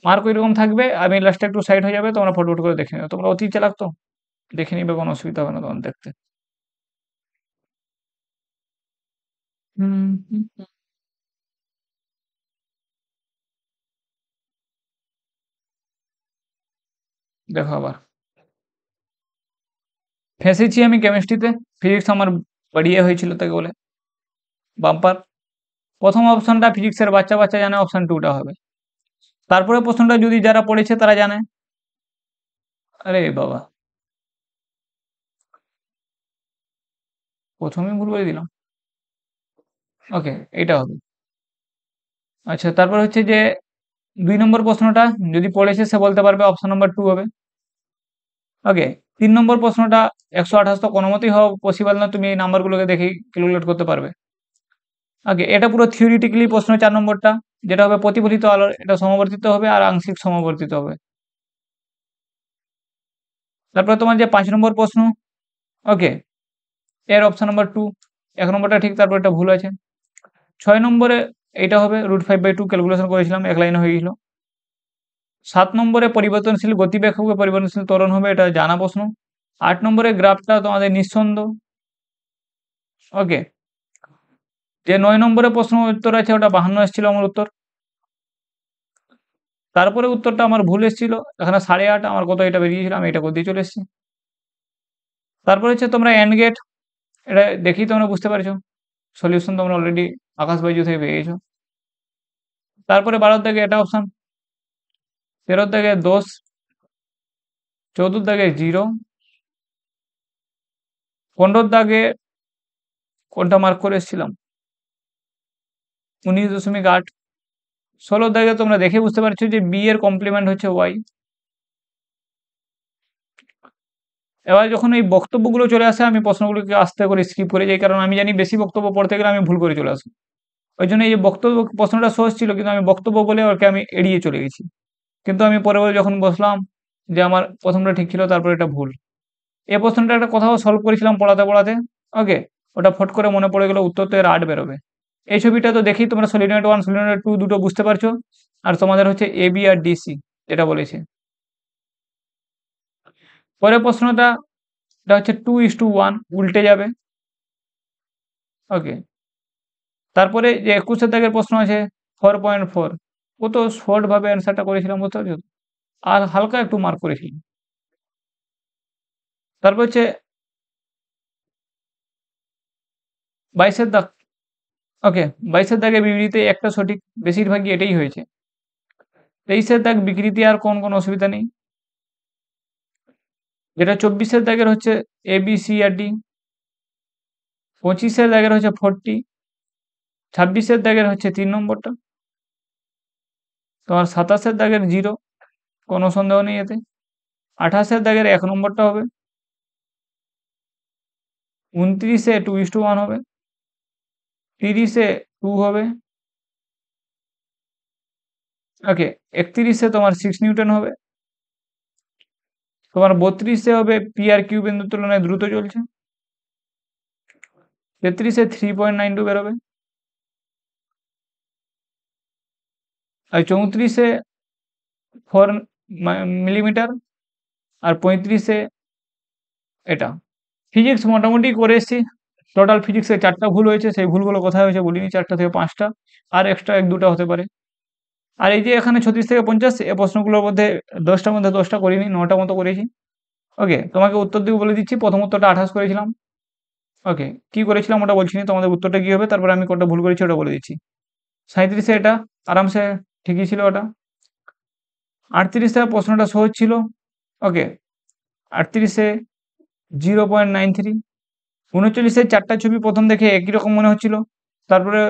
Mark ওইরকম থাকবে, আমি লাস্টে একটু সাইড হয়ে যাবে, তোমরা ফটফট করে দেখে নেবে। তোমরা অতি চালাক তো, দেখে নিবে, কোনো অসুবিধা হবে না তোমার দেখতে। হুম, হুম, হুম। দেখো আবার, ফেঁসেছি আমি কেমিস্ট্রিতে, ফিজিক্স আমার বাড়িয়ে হয়েছিল তাকে বলে, বাম্পার। প্রথম অপশনটা ফিজিক্সের বাচ্চা বাচ্চা জানে, অপশন টুটা হবে। তারপরে প্রশ্নটা যদি যারা পড়েছে তারা জানে। আরে বাবা, প্রথমেই ভুল করে দিলাম। ওকে, এটা হবে। আচ্ছা, তারপর হচ্ছে যে 2 নম্বর প্রশ্নটা যদি পড়েছে সে বলতে পারবে, অপশন নাম্বার টু হবে। ওকে, 3 নম্বর প্রশ্নটা 128 তো কোনো মতেই হওয়া পসিবল না, তুমি এই নাম্বারগুলোকে দেখেই ক্যালকুলেট করতে পারবে। ওকে, এটা পুরো থিওরিটিক্যালি প্রশ্ন 4 নম্বরটা, যেটা হবে প্রতিফলিত আলোর, এটা সমবর্তিত হবে আর আংশিক সমবর্তিত হবে। তারপরে তোমার যে 5 নম্বর প্রশ্ন, ওকে, এর অপশন নাম্বার টু, 1 নম্বরটা ঠিক, তারপর এটা ভুল আছে। 6 নম্বরে এইটা হবে √5/2, ক্যালকুলেশন করেছিলাম, এক লাইনে হয়ে গেছিল। 7 নম্বরে পরিবর্তনশীল গতিবেগকে পরিবর্তনশীল ত্বরণ হবে, এটা জানা প্রশ্ন। 8 নম্বরে গ্রাফটা তোমাদের নিঃসন্দ। ওকে, যে 9 নম্বরে প্রশ্ন উত্তর আছে ওটা 52 এসেছিল আমার উত্তর। তারপরে উত্তরটা আমার ভুল এসেছিল, এখানে 8.5 আমার কত এটা বেরিয়েছিল, আমি এটা করতেই চলে এসেছি। তারপরে হচ্ছে তোমরা এন্ড গেট, এটা দেখেই তোমরা বুঝতে পারছো, সলিউশন তোমরা অলরেডি আকাশ বাইজু থেকে পেয়ে গেছো। তারপরে 12 দাগে এটা অপশন, 13 দাগে দোষ, 14 দাগে 0, 15 দাগে কোনটা মার্ক করে এসেছিলাম, 19.8। 16 দাগে তোমরা দেখে বুঝতে পারছো যে বি এর কমপ্লিমেন্ট হচ্ছে ওয়াই। এবার যখন এই বক্তব্যগুলো চলে আসে, আমি প্রশ্নগুলোকে আস্তে করে স্কিপ করে যাই, কারণ আমি জানি বেশি বক্তব্য পড়তে গেলে আমি ভুল করে চলে আসবো। ওই জন্য এই যে বক্তব্য প্রশ্নটা সহজ ছিল, কিন্তু আমি বক্তব্য বলে ওকে আমি এড়িয়ে চলে গেছি। কিন্তু আমি পরে পরে যখন বসলাম, যে আমার প্রথমটা ঠিক ছিল, তারপর এটা ভুল। এই প্রশ্নটা একটা কোথাও সলভ করেছিলাম পড়াতে পড়াতে। ওকে, ওটা ফট করে মনে পড়ে গেল, উত্তর তো এর 8 বেরোবে। এই ছবিটা তো দেখি তোমরা সলিনয়েড ওয়ান সলিনয়েড টু দুটো বুঝতে পারছো। আর তোমাদের হচ্ছে এ বি আর ডিসি যেটা বলেছে। পরের প্রশ্নটা, এটা হচ্ছে 2:1, উল্টে যাবে। ওকে, তারপরে যে 21 দাগের প্রশ্ন আছে 4.4, ও তো শর্ট ভাবে অ্যান্সারটা করেছিলাম, বুঝতে পারছো তো? আর হালকা একটু মার্ক করেছিলাম। তারপর হচ্ছে 22 দাগ। ওকে, 22 দাগে বিবৃতি একটা সঠিক, বেশিরভাগই এটাই হয়েছে। 23 দাগ বিকৃতি, আর কোন অসুবিধা নেই। যেটা 24 দাগের হচ্ছে A B C R D. 25 দাগের হচ্ছে 40। 26 দাগের হচ্ছে 3 নম্বরটা। তোমার 27 দাগের 0, কোনো সন্দেহ নেই এতে। 28 দাগের 1 নম্বরটা হবে। 29 2:1 হবে। 30 2 হবে। ওকে, 31 তোমার 6 নিউটন হবে। তোমার 32 হবে পি আর কিউ বিন্দুর তুলনায় দ্রুত চলছে। 33 3.92 বেরোবে। আর 34 4 মিলিমিটার। আর 35 এটা। ফিজিক্স মোটামুটি করে এসেছি। টোটাল ফিজিক্সে 4টা ভুল হয়েছে, সেই ভুলগুলো কোথায় হয়েছে বলিনি, 4টা থেকে 5টা, আর এক্সট্রা 1-2টা হতে পারে। আর এই যে এখানে 36 থেকে 50, এই প্রশ্নগুলোর মধ্যে 10টার মধ্যে 10টা করিনি, 9টা মতো করেছি। ওকে, তোমাকে উত্তর দিকে বলে দিচ্ছি। প্রথম উত্তরটা 28 করেছিলাম। ওকে, কি করেছিলাম ওটা বলছি না, তোমাদের উত্তরটা কি হবে তারপরে আমি কোনটা ভুল করেছি ওটা বলে দিচ্ছি। 37 এটা আরামসে ঠিকই ছিল ওটা। 38 প্রশ্নটা সহজ ছিল। ওকে, 38 0.93। 39 4টা ছবি প্রথম দেখে একই রকম মনে হচ্ছিল, তারপরে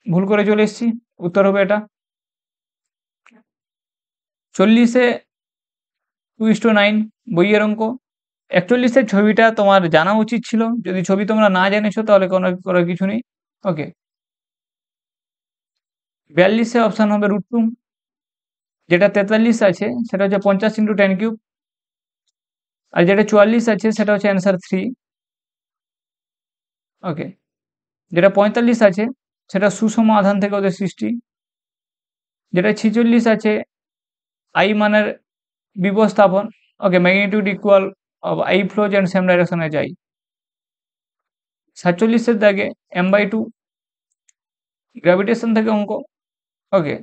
ভুল করে চলে এসেছি, উত্তর হবে এটা। 40 2:9, বইয়ের অঙ্ক। 41 ছবিটা তোমার জানা উচিত ছিল, যদি ছবি তোমরা না জেনেছো তাহলে কোনো করার কিছু নেই। ওকে, 42 অপশন হবে √2। যেটা 43 আছে সেটা হচ্ছে 50 × 10³ আর যেটা 44 আছে সেটা হচ্ছে অ্যান্সার 3। ওকে, যেটা 45 আছে সেটা সুষম আধান থেকে ওদের সৃষ্টি। যেটা 46 আছে আই মানের বিপস্থাপন, okay, magnitude equal of I flows and same ডাইরেকশনে যাই। 47 দাগে m/2 গ্র্যাভিটেশন থেকে অঙ্ক, ওকে।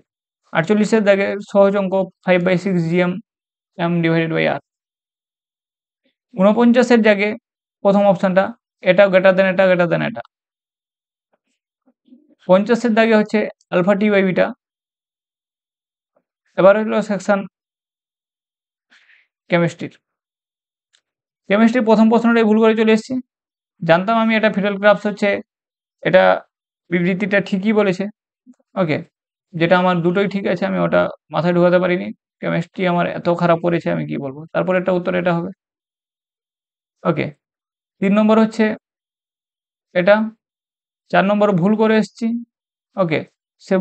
48 দাগে সহজ অঙ্ক 5/6 gm m divided by r। 49 জায়গায় প্রথম অপশনটা, এটা গ্রেটার দেন এটা, গ্রেটার দেন এটা। 50 দাগে হচ্ছে আলফা টি বাই বিটা। এবার হলো সেকশন কেমিস্ট্রির। কেমিস্ট্রির প্রথম প্রশ্নটাই ভুল করে চলে এসেছি। জানতাম আমি এটা ফিডেল ক্রাফটস হচ্ছে, এটা বিবৃতিটা ঠিকই বলেছে, ওকে। যেটা আমার দুটোই ঠিক আছে, আমি ওটা মাথায় ঢোকাতে পারিনি। কেমিস্ট্রি আমার এত খারাপ করেছে, আমি কি বলবো। তারপর একটা উত্তর এটা হবে, ওকে। 3 নম্বর হচ্ছে এটা। 4 নম্বর ভুল করে এসেছি, ওকে। সে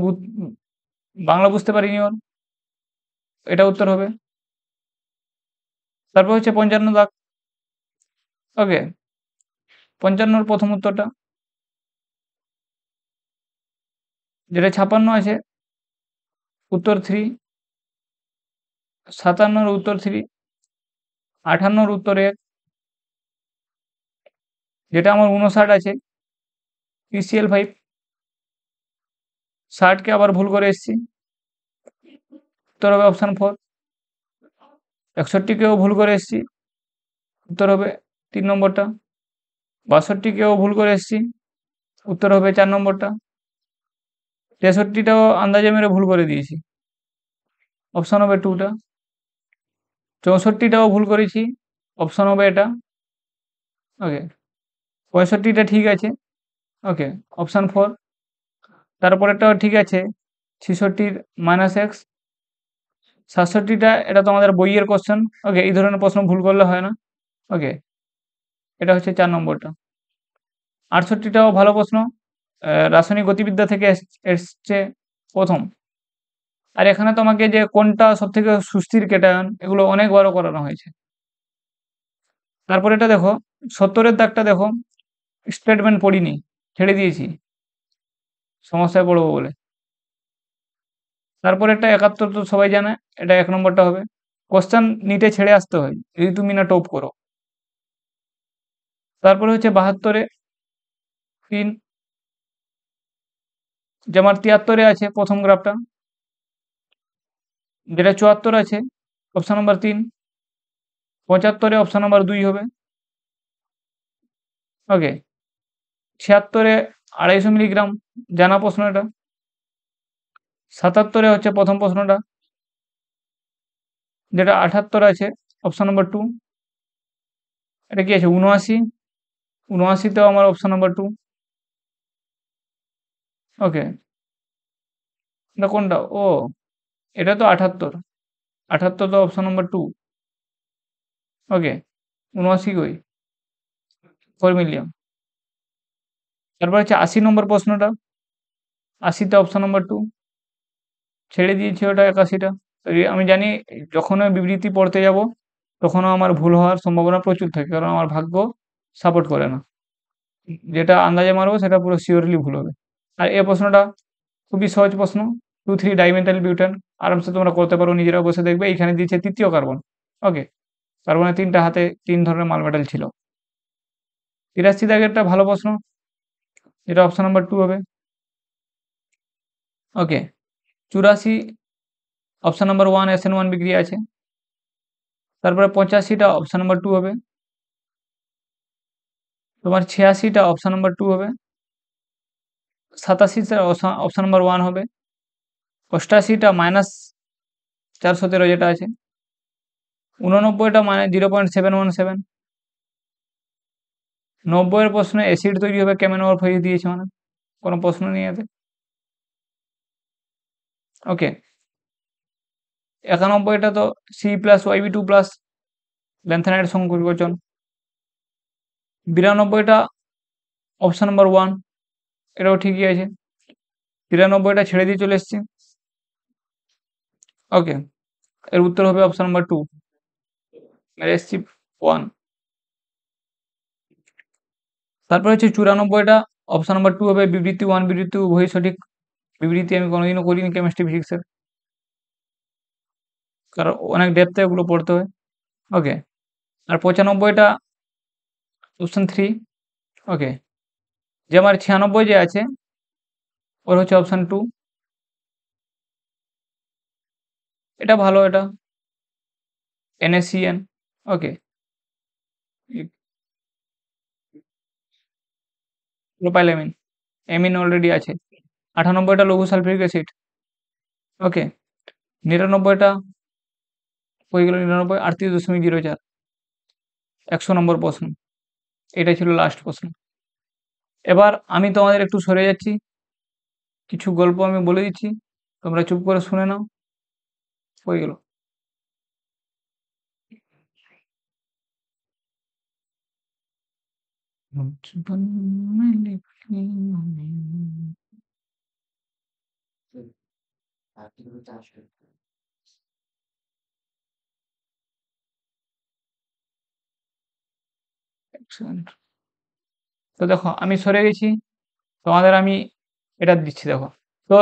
বাংলা বুঝতে পারিনি ওর, এটা উত্তর হবে। তারপর হচ্ছে 55 দাগ, ওকে। 55 প্রথম উত্তরটা, যেটা 56 আছে উত্তর 3, 57 উত্তর 3, 58 উত্তর 1, যেটা আমার 59 আছে PCl 5। 60 কে আবার ভুল করে এসেছি, উত্তর হবে অপশন 4। 61 কেও ভুল করে এসেছি, উত্তর হবে 3 নম্বরটা। 62 কেও ভুল করে এসেছি, উত্তর হবে 4 নম্বরটা। 63টাও আন্দাজে মেরে ভুল করে দিয়েছি, অপশন হবে 2টা। 64টাও ভুল করেছি, অপশন হবে এটা, ওকে। 65টা ঠিক আছে, ওকে, অপশন 4। তারপরেরটাও ঠিক আছে, 66 -x। 67টা এটা তো আমাদের বইয়ের কোশ্চেন, ওকে। এই ধরনের প্রশ্ন ভুল করলে হয় না, ওকে। এটা হচ্ছে 4 নম্বরটা। 68টাও ভালো প্রশ্ন, রাসায়নিক গতিবিদ্যা থেকে এসছে প্রথম। আর এখানে তোমাকে যে কোনটা সবথেকে সুস্থির ক্যাটায়ন, এগুলো অনেকবারও করানো হয়েছে। তারপর এটা দেখো, 70 দাগটা দেখো, স্টেটমেন্ট পড়িনি, ছেড়ে দিয়েছি সমস্যায় পড়বো বলে। তারপর এটা 71 তো সবাই জানে, এটা 1 নম্বরটা হবে। কোশ্চেন নিটে ছেড়ে আসতে হয় যদি তুমি না টপ করো। তারপরে হচ্ছে 72-এ 3, যেমন 73-এ আছে প্রথম গ্রাফটা, যেটা 74 আছে অপশন নাম্বার 3, 75-এ অপশন নাম্বার 2 হবে, ওকে। 76-এ 250 মিলিগ্রাম, জানা প্রশ্ন এটা। 77-এ হচ্ছে প্রথম প্রশ্নটা, যেটা 78 আছে অপশন নাম্বার 2। এটা কি আছে 79, 79তেও আমার অপশন নাম্বার 2, ওকে। এটা কোনটা, ও এটা তো 78, 78 তো অপশন নাম্বার 2, ওকে। 79 কই, 4 মিলিয়ন। তারপর হচ্ছে 80 নম্বর প্রশ্নটা, 80তে অপশন নাম্বার 2, ছেড়ে দিয়েছি ওটা 81টা। আমি জানি যখনই বিবৃতি পড়তে যাব তখনও আমার ভুল হওয়ার সম্ভাবনা প্রচুর থাকে, কারণ আমার ভাগ্য সাপোর্ট করে না। যেটা আন্দাজে মারবো সেটা পুরো শিওরলি ভুল হবে। আর এই প্রশ্নটা খুবই সহজ প্রশ্ন, 2,3 ডাইমেথাইল বিউটেন, আরামসে তোমরা করতে পারো, নিজেরা বসে দেখবে। এখানে দিয়েছে তৃতীয় কার্বন, ওকে। কার্বনের 3টা হাতে 3 ধরনের মাল মেটাল ছিল। 83 দাগের একটা ভালো প্রশ্ন, যেটা অপশন নাম্বার 2 হবে, ওকে। 84 অপশন নাম্বার 1 SN1 বিক্রিয়া আছে। তারপরে 85টা অপশন নাম্বার 2 হবে। তোমার 86টা অপশন নাম্বার 2 হবে। 87টা অপশন নাম্বার 1 হবে। 88টা -413 যেটা আছে। 89টা -0.717। 90-এর প্রশ্নে অ্যাসিড তৈরি হবে কেমন ওর ফেজ দিয়েছে, মানে কোনো প্রশ্ন নেই এতে, ওকে। 91টা তো C+YB2+ ল্যান্থানাইড সংকোচন। 92টা অপশন নাম্বার 1, এটাও ঠিকই আছে। 93টা ছেড়ে দিয়ে চলে এসেছি, ওকে। এর উত্তর হবে অপশন নাম্বার 2, এসছি 1। তারপরে হচ্ছে 94টা অপশন নাম্বার 2 হবে। বিবৃতি 1 বিবৃতি 2 উভয়ই সঠিক। বিবৃতি আমি কোনোদিনও করিনি কেমিস্ট্রি ফিজিক্সের। কারণ অনেক ডেপথে এগুলো পড়তে হয়। ওকে। আর 95টা অপশন 3। ওকে। যে আমার 96 যে আছে ওর হচ্ছে অপশন 2। এটা ভালো এটা। NaCN। ওকে। প্রোপাইলামিন, অ্যামিন অলরেডি আছে। 98টা লঘু সালফিউরিক অ্যাসিড। ওকে। 99টা হয়ে গেল 99, 38.04। 100 নম্বর প্রশ্ন। এটাই ছিল লাস্ট প্রশ্ন। এবার আমি তোমাদের একটু সরে যাচ্ছি। কিছু গল্প আমি বলে দিচ্ছি। তোমরা চুপ করে শুনে নাও। হয়ে গেল। बचपन में लिखी मैंने। Excellent। তো দেখো আমি সরে গেছি। তোমাদের আমি এটা দিচ্ছি দেখো। তো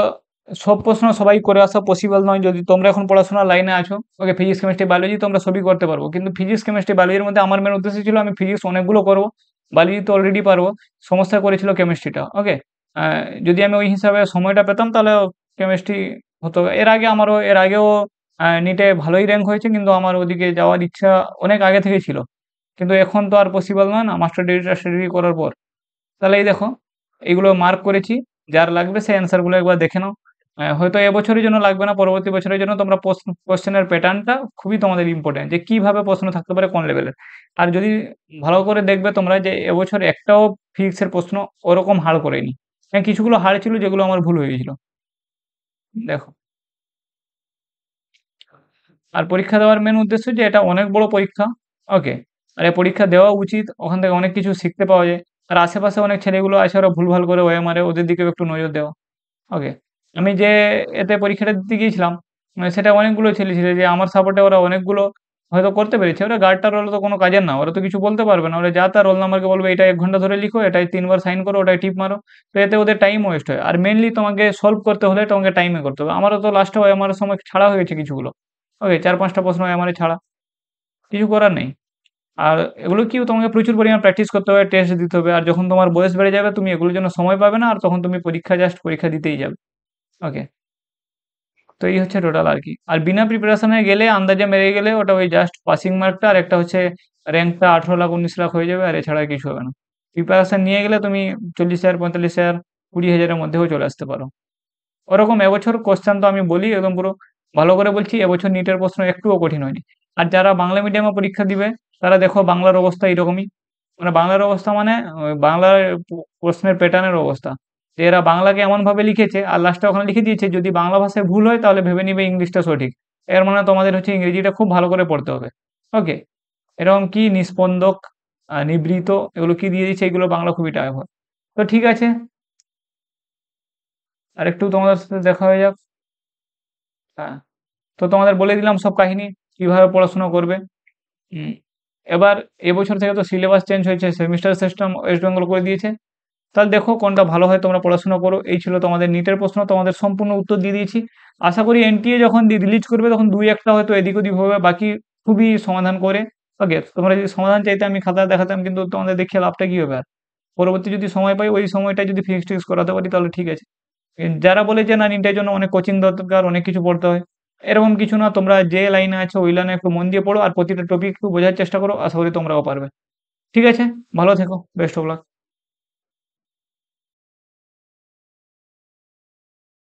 সব প্রশ্ন সবাই করে আসা পসিবল নয়। যদি তোমরা এখন পড়াশোনার লাইনে আছো, ওকে, ফিজিক্স, কেমিস্ট্রি, বায়োলজি তোমরা সবই করতে পারবো। কিন্তু ফিজিক্স, কেমিস্ট্রি, বায়োলজির মধ্যে আমার মেন উদ্দেশ্য ছিল আমি ফিজিক্স অনেকগুলো করবো। বায়োলজি তো অলরেডি পারবো। সমস্যা করেছিল কেমিস্ট্রিটা। ওকে। যদি আমি ওই হিসাবে সময়টা পেতাম তাহলে কেমিস্ট্রি হতো। এর আগেও নিটে ভালোই র্যাঙ্ক হয়েছে, কিন্তু আমার ওদিকে যাওয়ার ইচ্ছা অনেক আগে থেকেই ছিল। কিন্তু এখন তো আর পসিবল নয় না, মাস্টার ডিগ্রি টাস্টার ডিগ্রি করার পর। তাহলে এই দেখো, এইগুলো মার্ক করেছি। যার লাগবে সেই অ্যান্সার গুলো একবার দেখে নাও। হয়তো এবছরের জন্য লাগবে না, পরবর্তী বছরের জন্য তোমরা কোশ্চেনের প্যাটার্নটা খুবই তোমাদের ইম্পর্টেন্ট, যে কিভাবে প্রশ্ন থাকতে পারে কোন লেভেলের। আর যদি ভালো করে দেখবে তোমরা যে এবছর একটাও ফিজিক্সের প্রশ্ন ওরকম হার্ড করেনি। হ্যাঁ, কিছুগুলো হার্ড ছিল যেগুলো আমার ভুল হয়ে গেছিল। দেখো, আর পরীক্ষা দেওয়ার মেন উদ্দেশ্য যে এটা অনেক বড় পরীক্ষা। ওকে। আর এই পরীক্ষা দেওয়া উচিত, ওখান থেকে অনেক কিছু শিখতে পাওয়া যায়। আর আশেপাশে অনেক ছেলেগুলো আছে ওরা ভুলভাল করে ওএমআর ওদের দিকেও একটু নজর দেওয়া। ওকে। আমি যে এতে পরীক্ষাটা দিতে গিয়েছিলাম, সেটা অনেকগুলো ছেলে ছিল যে আমার সাপোর্টে ওরা অনেকগুলো হয়তো করতে পেরেছে। ওরা গার্ডটার রোল তো কোনো কাজের না, ওরা তো কিছু বলতে পারবে না। ওরা যা তার রোল নাম্বারকে বলবে এটা 1 ঘন্টা ধরে লিখো, এটায় 3 বার সাইন করো, ওটায় টিপ মারো। তো এতে ওদের টাইম ওয়েস্ট হয়। আর মেইনলি তোমাকে সলভ করতে হলে তোমাকে টাইমে করতে হবে। আমারও তো লাস্টে ওএমআর এর সময় ছাড়া হয়ে গেছে কিছুগুলো। ওকে, 4-5টা প্রশ্ন ওএমআর এ ছাড়া। কিছু করার নেই। আর এগুলো কি তোমাকে প্রচুর পরিমাণ প্র্যাকটিস করতে হবে, টেস্ট দিতে হবে। আর যখন তোমার বয়স বেড়ে যাবে তুমি এগুলোর জন্য সময় পাবে না, আর তখন তুমি পরীক্ষা দিতেই যাবে। ওকে। তো এই হচ্ছে টোটাল আর কি। আর বিনা প্রিপারেশনে গেলে আন্দাজে মেরে গেলে ওটা ওই জাস্ট পাসিং মার্কটা, আর একটা হচ্ছে র্যাঙ্কটা 18 লাখ 19 লাখ হয়ে যাবে, আর এছাড়া কিছু হবে না। প্রিপারেশন নিয়ে গেলে তুমি 40,000 45,000 20,000 এর মধ্যেও চলে আসতে পারো। ওরকম এবছর কোশ্চেন তো আমি বলি একদম পুরো ভালো করে বলছি, এবছর নিটের প্রশ্ন একটুও কঠিন হয়নি। আর যারা বাংলা মিডিয়ামে পরীক্ষা দিবে তারা দেখো বাংলার অবস্থা এরকমই। মানে বাংলার অবস্থা মানে বাংলার প্রশ্নের প্যাটার্নের অবস্থা। যে এরা বাংলাকে এমনভাবে লিখেছে আর লাস্টে ওখানে লিখে দিয়েছে যদি বাংলা ভাষায় ভুল হয় তাহলে ভেবে নিবে ইংলিশটা সঠিক। এর মানে তোমাদের হচ্ছে ইংরেজিটা খুব ভালো করে পড়তে হবে। ওকে। এরকম কি নিস্পন্দক, নিবৃত, এগুলো কি দিয়ে দিচ্ছে, এগুলো বাংলা খুবই টাফ হয়। তো ঠিক আছে, আর একটু তোমাদের সাথে দেখা হয়ে যাক। হ্যাঁ। তো তোমাদের বলে দিলাম সব কাহিনী কিভাবে পড়াশোনা করবে। উম, এবার এবছর থেকে তো সিলেবাস চেঞ্জ হয়েছে, সেমিস্টার সিস্টেম ওয়েস্ট বেঙ্গল করে দিয়েছে। তাহলে দেখো কোনটা ভালো হয়, তোমরা পড়াশোনা করো। এই ছিল তোমাদের নিটের প্রশ্ন, তোমাদের সম্পূর্ণ উত্তর দিয়ে দিয়েছি। আশা করি এনটিএ যখন রিলিজ করবে তখন 2-1টা হয়তো এদিক ওদিক হবে, বাকি খুবই সমাধান করে। ওকে, তোমরা যদি সমাধান চাইতে আমি খাতায় দেখাতাম, কিন্তু তোমাদের দেখে লাভটা কি হবে আর। পরবর্তী যদি সময় পাই ওই সময়টা যদি ফিক্স টিক্স করাতে পারি তাহলে ঠিক আছে। যারা বলে যে না নিটের জন্য অনেক কোচিং দরকার, অনেক কিছু পড়তে হয়, এরকম কিছু না। তোমরা যে লাইনে আছো ওই লাইনে একটু মন দিয়ে পড়ো, আর প্রতিটা টপিক একটু বোঝার চেষ্টা করো। আশা করি তোমরাও পারবে। ঠিক আছে, ভালো থেকো, বেস্ট অফ লাক।